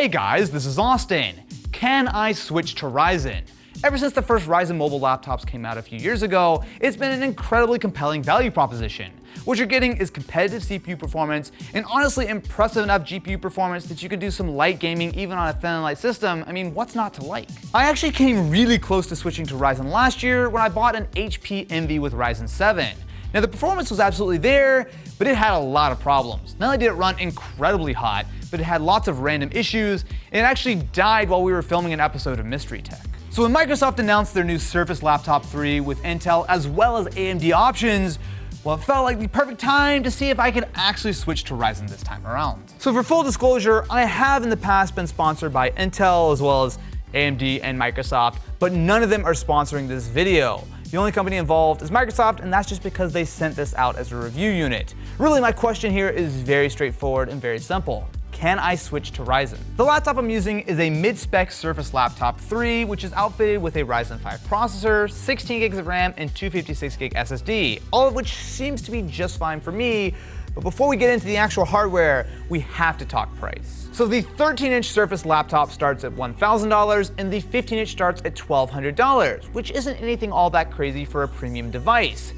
Hey guys, this is Austin. Can I switch to Ryzen? Ever since the first Ryzen mobile laptops came out a few years ago, it's been an incredibly compelling value proposition. What you're getting is competitive CPU performance and honestly impressive enough GPU performance that you could do some light gaming even on a thin and light system. I mean, what's not to like? I actually came really close to switching to Ryzen last year when I bought an HP Envy with Ryzen 7. Now the performance was absolutely there, but it had a lot of problems. Not only did it run incredibly hot, but it had lots of random issues, and it actually died while we were filming an episode of Mystery Tech. So when Microsoft announced their new Surface Laptop 3 with Intel as well as AMD options, well, it felt like the perfect time to see if I could actually switch to Ryzen this time around. So for full disclosure, I have in the past been sponsored by Intel as well as AMD and Microsoft, but none of them are sponsoring this video. The only company involved is Microsoft, and that's just because they sent this out as a review unit. Really, my question here is very straightforward and very simple. Can I switch to Ryzen? The laptop I'm using is a mid-spec Surface Laptop 3, which is outfitted with a Ryzen 5 processor, 16 gigs of RAM, and 256 gig SSD, all of which seems to be just fine for me. But before we get into the actual hardware, we have to talk price. So the 13-inch Surface laptop starts at $1,000 and the 15-inch starts at $1,200, which isn't anything all that crazy for a premium device.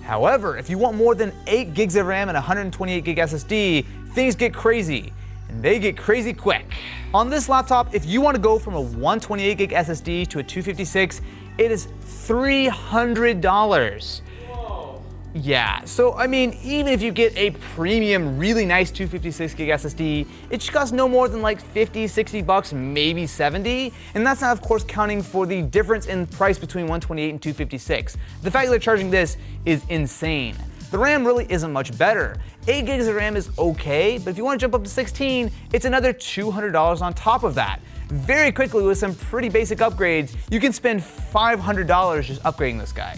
However, if you want more than 8 gigs of RAM and 128 gig SSD, things get crazy. And they get crazy quick. On this laptop, if you want to go from a 128 gig SSD to a 256, it is $300. Whoa. Yeah, so I mean, even if you get a premium, really nice 256 gig SSD, it should cost no more than like 50, 60 bucks, maybe 70. And that's not, of course, counting for the difference in price between 128 and 256. The fact that they're charging this is insane. The RAM really isn't much better. 8 gigs of RAM is okay, but if you want to jump up to 16, it's another $200 on top of that. Very quickly, with some pretty basic upgrades, you can spend $500 just upgrading this guy.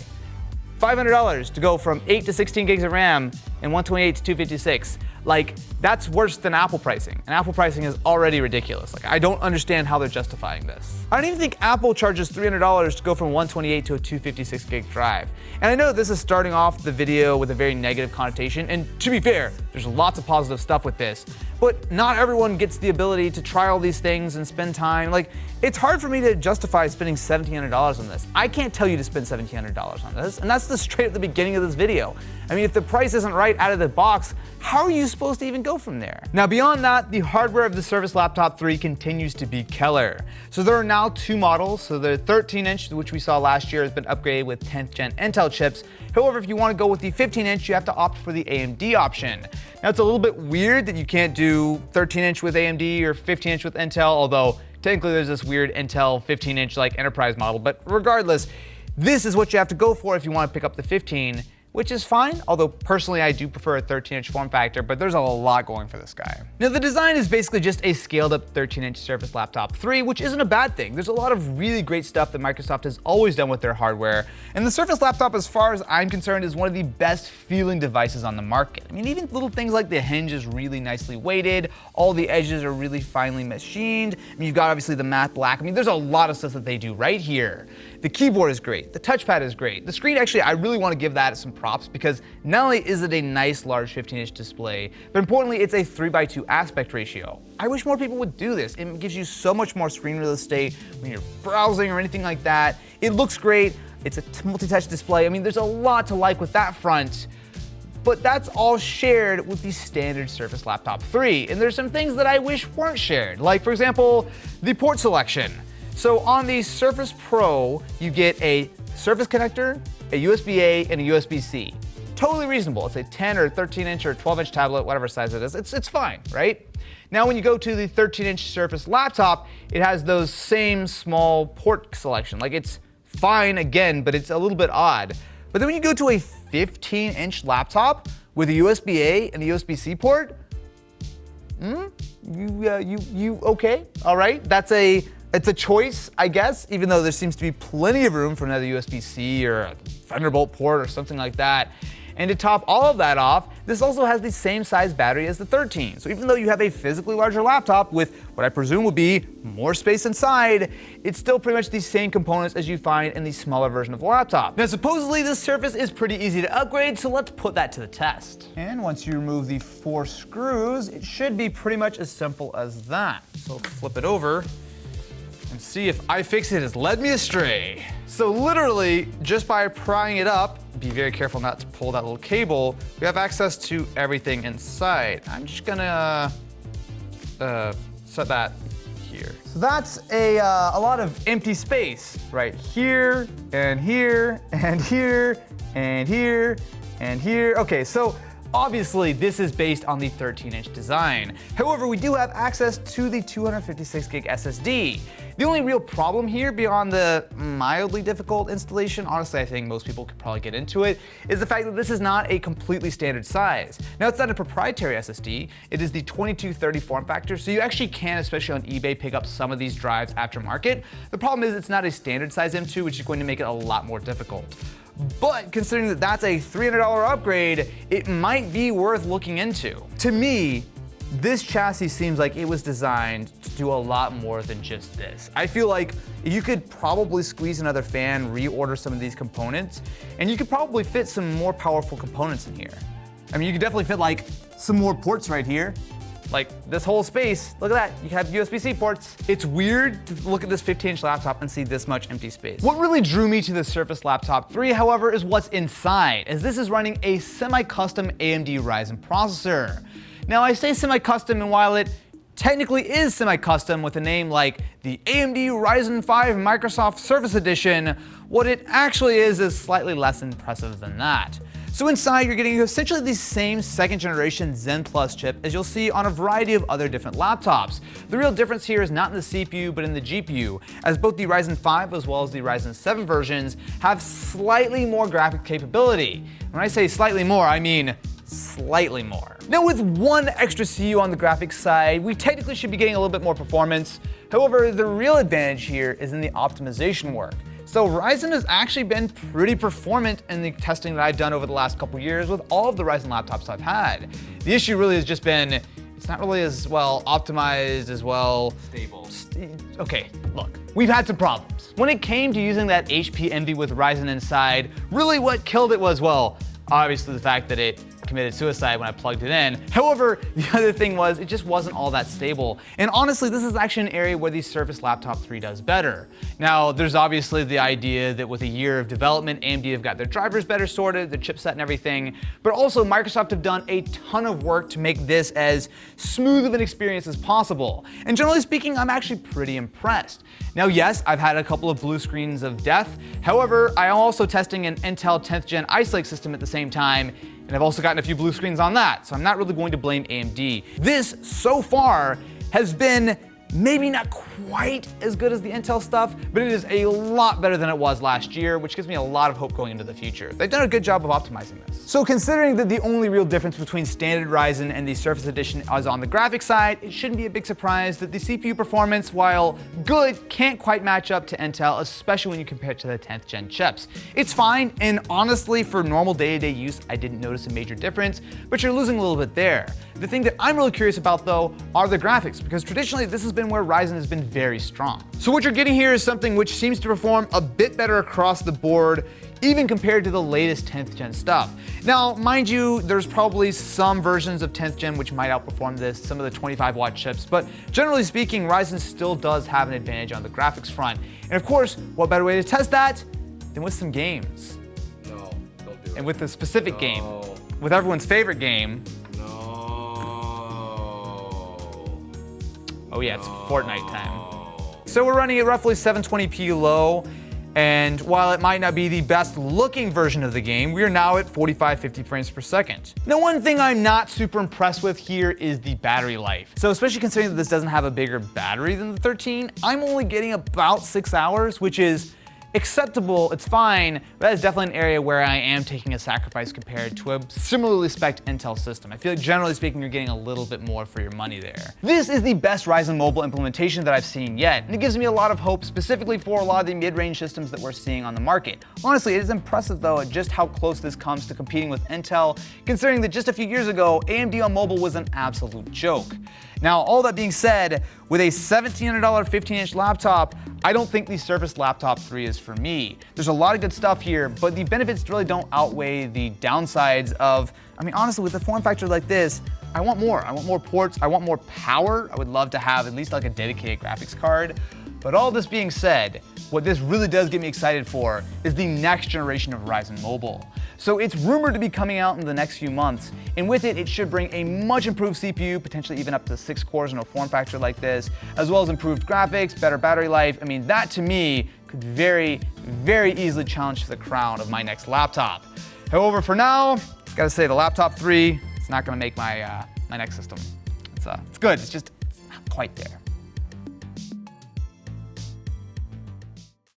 $500 to go from 8 to 16 gigs of RAM and 128 to 256. Like, that's worse than Apple pricing, and Apple pricing is already ridiculous. Like, I don't understand how they're justifying this. I don't even think Apple charges $300 to go from 128 to a 256 gig drive. And I know this is starting off the video with a very negative connotation, and to be fair, there's lots of positive stuff with this, but not everyone gets the ability to try all these things and spend time. Like, it's hard for me to justify spending $1,700 on this. I can't tell you to spend $1,700 on this, and that's the straight at the beginning of this video. I mean, if the price isn't right out of the box, how are you supposed to even go from there? Now, beyond that, the hardware of the Surface Laptop 3 continues to be killer. So there are now two models. So the 13-inch, which we saw last year, has been upgraded with 10th gen Intel chips. However, if you want to go with the 15-inch, you have to opt for the AMD option. Now, it's a little bit weird that you can't do 13-inch with AMD or 15-inch with Intel, although technically there's this weird Intel 15-inch like enterprise model. But regardless, this is what you have to go for if you want to pick up the 15, which is fine, although personally I do prefer a 13-inch form factor, but there's a lot going for this guy. Now the design is basically just a scaled up 13-inch Surface Laptop 3, which isn't a bad thing. There's a lot of really great stuff that Microsoft has always done with their hardware, and the Surface Laptop, as far as I'm concerned, is one of the best feeling devices on the market. I mean, even little things like the hinge is really nicely weighted, all the edges are really finely machined. I mean, you've got obviously the matte black. I mean, there's a lot of stuff that they do right here. The keyboard is great, the touchpad is great. The screen, actually, I really want to give that some props because not only is it a nice large 15-inch display, but importantly, it's a 3:2 aspect ratio. I wish more people would do this. It gives you so much more screen real estate when you're browsing or anything like that. It looks great. It's a multi-touch display. I mean, there's a lot to like with that front, but that's all shared with the standard Surface Laptop 3. And there's some things that I wish weren't shared, like, for example, the port selection. So on the Surface Pro, you get a Surface connector, a USB-A, and a USB-C. Totally reasonable. It's a 10 or 13-inch or 12-inch tablet, whatever size it is. It's fine, right? Now when you go to the 13-inch Surface Laptop, it has those same small port selection. Like, it's fine again, but it's a little bit odd. But then when you go to a 15-inch laptop with a USB-A and a USB-C port, you okay? All right, it's a choice, I guess, even though there seems to be plenty of room for another USB-C or a Thunderbolt port or something like that. And to top all of that off, this also has the same size battery as the 13. So even though you have a physically larger laptop with what I presume will be more space inside, it's still pretty much the same components as you find in the smaller version of the laptop. Now supposedly this Surface is pretty easy to upgrade, so let's put that to the test. And once you remove the 4 screws, it should be pretty much as simple as that. So flip it over and see if iFixit has led me astray. So literally, just by prying it up, be very careful not to pull that little cable, we have access to everything inside. I'm just gonna set that here. So that's a lot of empty space right here, and here, and here, and here, and here. Okay, so obviously, this is based on the 13-inch design. However, we do have access to the 256 gig SSD. The only real problem here, beyond the mildly difficult installation, honestly I think most people could probably get into it, is the fact that this is not a completely standard size. Now, it's not a proprietary SSD, it is the 2230 form factor, so you actually can, especially on eBay, pick up some of these drives aftermarket. The problem is it's not a standard size M2, which is going to make it a lot more difficult. But considering that that's a $300 upgrade, it might be worth looking into. To me, this chassis seems like it was designed to do a lot more than just this. I feel like you could probably squeeze another fan, reorder some of these components, and you could probably fit some more powerful components in here. I mean, you could definitely fit like some more ports right here. Like this whole space, look at that, you have USB-C ports. It's weird to look at this 15-inch laptop and see this much empty space. What really drew me to the Surface Laptop 3, however, is what's inside, as this is running a semi-custom AMD Ryzen processor. Now I say semi-custom, and while it technically is semi-custom with a name like the AMD Ryzen 5 Microsoft Surface Edition, what it actually is slightly less impressive than that. So inside, you're getting essentially the same second generation Zen Plus chip as you'll see on a variety of other different laptops. The real difference here is not in the CPU, but in the GPU, as both the Ryzen 5 as well as the Ryzen 7 versions have slightly more graphic capability. When I say slightly more, I mean slightly more. Now with one extra CPU on the graphics side, we technically should be getting a little bit more performance. However, the real advantage here is in the optimization work. So Ryzen has actually been pretty performant in the testing that I've done over the last couple years with all of the Ryzen laptops I've had. The issue really has just been, it's not really as well optimized, as well stable. Okay, look, we've had some problems. When it came to using that HP Envy with Ryzen inside, really what killed it was, well, obviously the fact that it committed suicide when I plugged it in. However, the other thing was it just wasn't all that stable. And honestly, this is actually an area where the Surface Laptop 3 does better. Now, there's obviously the idea that with a year of development, AMD have got their drivers better sorted, their chipset and everything, but also Microsoft have done a ton of work to make this as smooth of an experience as possible. And generally speaking, I'm actually pretty impressed. Now, yes, I've had a couple of blue screens of death. However, I am also testing an Intel 10th gen Ice Lake system at the same time, and I've also gotten a few blue screens on that, so I'm not really going to blame AMD. This, so far, has been maybe not quite as good as the Intel stuff, but it is a lot better than it was last year, which gives me a lot of hope going into the future. They've done a good job of optimizing this. So considering that the only real difference between standard Ryzen and the Surface Edition is on the graphics side, it shouldn't be a big surprise that the CPU performance, while good, can't quite match up to Intel, especially when you compare it to the 10th gen chips. It's fine, and honestly, for normal day-to-day use, I didn't notice a major difference, but you're losing a little bit there. The thing that I'm really curious about, though, are the graphics, because traditionally this has been where Ryzen has been very strong. So what you're getting here is something which seems to perform a bit better across the board, even compared to the latest 10th gen stuff. Now, mind you, there's probably some versions of 10th gen which might outperform this, some of the 25 watt chips, but generally speaking, Ryzen still does have an advantage on the graphics front. And of course, what better way to test that than with some games? No, don't do it. And with a specific game, with everyone's favorite game. Oh yeah, it's Fortnite time. So we're running at roughly 720p low, and while it might not be the best looking version of the game, we are now at 45-50 frames per second. Now, one thing I'm not super impressed with here is the battery life. So especially considering that this doesn't have a bigger battery than the 13, I'm only getting about 6 hours, which is acceptable, it's fine, but that is definitely an area where I am taking a sacrifice compared to a similarly spec'd Intel system. I feel like generally speaking, you're getting a little bit more for your money there. This is the best Ryzen mobile implementation that I've seen yet, and it gives me a lot of hope specifically for a lot of the mid-range systems that we're seeing on the market. Honestly, it is impressive though at just how close this comes to competing with Intel, considering that just a few years ago, AMD on mobile was an absolute joke. Now, all that being said, with a $1,700 15-inch laptop, I don't think the Surface Laptop 3 is for me. There's a lot of good stuff here, but the benefits really don't outweigh the downsides of, I mean, honestly, with a form factor like this, I want more. I want more ports, I want more power. I would love to have at least like a dedicated graphics card. But all this being said, what this really does get me excited for is the next generation of Ryzen Mobile. So it's rumored to be coming out in the next few months, and with it, it should bring a much improved CPU, potentially even up to 6 cores in a form factor like this, as well as improved graphics, better battery life. I mean, that to me could very, very easily challenge the crown of my next laptop. However, for now, gotta say the Laptop 3, it's not gonna make my next system. It's good, it's just not quite there.